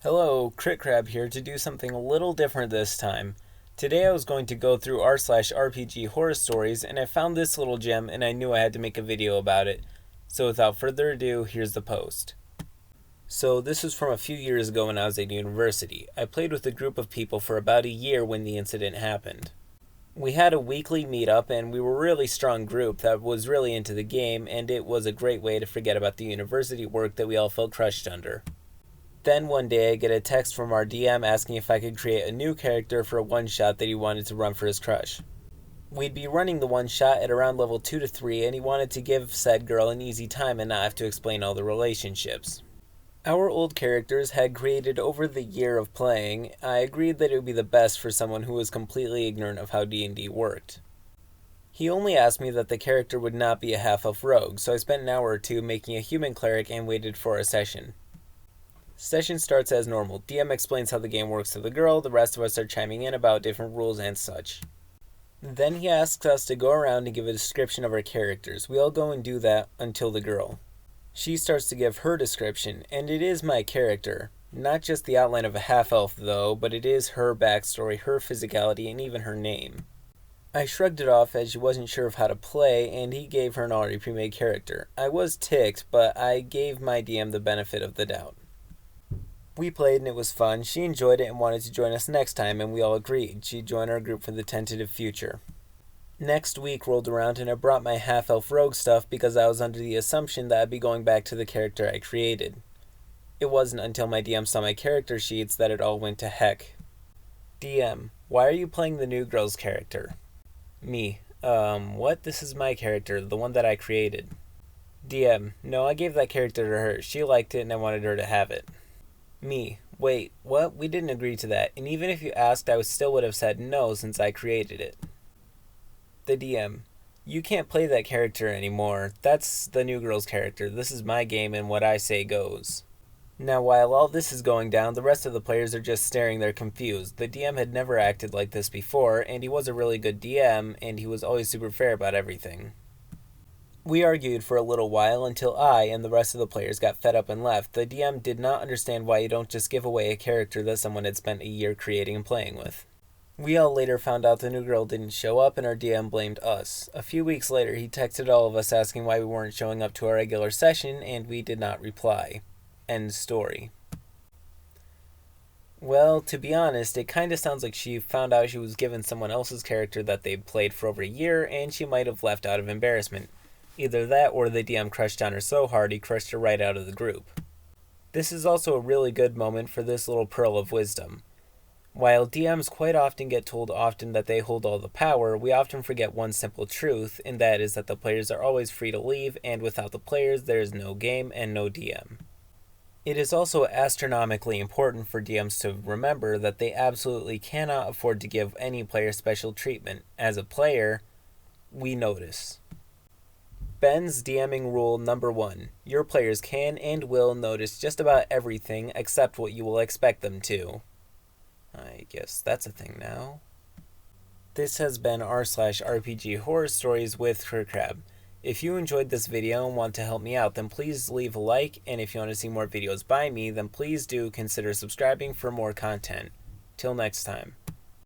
Hello, CritCrab here to do something a little different this time. Today I was going to go through r/rpg horror stories and I found this little gem and I knew I had to make a video about it. So without further ado, here's the post. So this was from a few years ago when I was at university. I played with a group of people for about a year when the incident happened. We had a weekly meetup and we were a really strong group that was really into the game, and it was a great way to forget about the university work that we all felt crushed under. Then one day I get a text from our DM asking if I could create a new character for a one-shot that he wanted to run for his crush. We'd be running the one-shot at around level 2 to 3 and he wanted to give said girl an easy time and not have to explain all the relationships. Our old characters had created over the year of playing. I agreed that it would be the best for someone who was completely ignorant of how D&D worked. He only asked me that the character would not be a half-elf rogue, so I spent an hour or two making a human cleric and waited for a session. Session starts as normal. DM explains how the game works to the girl, the rest of us are chiming in about different rules and such. Then he asks us to go around and give a description of our characters. We all go and do that until the girl. She starts to give her description, and it is my character. Not just the outline of a half-elf though, but it is her backstory, her physicality, and even her name. I shrugged it off as she wasn't sure of how to play, and he gave her an already pre-made character. I was ticked, but I gave my DM the benefit of the doubt. We played and it was fun. She enjoyed it and wanted to join us next time, and we all agreed. She'd join our group for the tentative future. Next week rolled around and I brought my half-elf rogue stuff because I was under the assumption that I'd be going back to the character I created. It wasn't until my DM saw my character sheets that it all went to heck. DM, why are you playing the new girl's character? Me, what? This is my character, the one that I created. DM, no, I gave that character to her. She liked it and I wanted her to have it. Me, wait, what? We didn't agree to that, and even if you asked, I still would have said no since I created it. The DM, you can't play that character anymore. That's the new girl's character. This is my game and what I say goes. Now while all this is going down, the rest of the players are just staring there confused. The DM had never acted like this before, and he was a really good DM, and he was always super fair about everything. We argued for a little while until I and the rest of the players got fed up and left. The DM did not understand why you don't just give away a character that someone had spent a year creating and playing with. We all later found out the new girl didn't show up and our DM blamed us. A few weeks later he texted all of us asking why we weren't showing up to our regular session, and we did not reply. End story. Well, to be honest, it kinda sounds like she found out she was given someone else's character that they'd played for over a year, and she might have left out of embarrassment. Either that or the DM crushed on her so hard he crushed her right out of the group. This is also a really good moment for this little pearl of wisdom. While DMs quite often get told that they hold all the power, we often forget one simple truth, and that is that the players are always free to leave, and without the players there is no game and no DM. It is also astronomically important for DMs to remember that they absolutely cannot afford to give any player special treatment. As a player, we notice. Ben's DMing rule number 1. Your players can and will notice just about everything except what you will expect them to. I guess that's a thing now. This has been r/rpg horror stories with CritCrab. If you enjoyed this video and want to help me out, then please leave a like, and if you want to see more videos by me, then please do consider subscribing for more content. Till next time.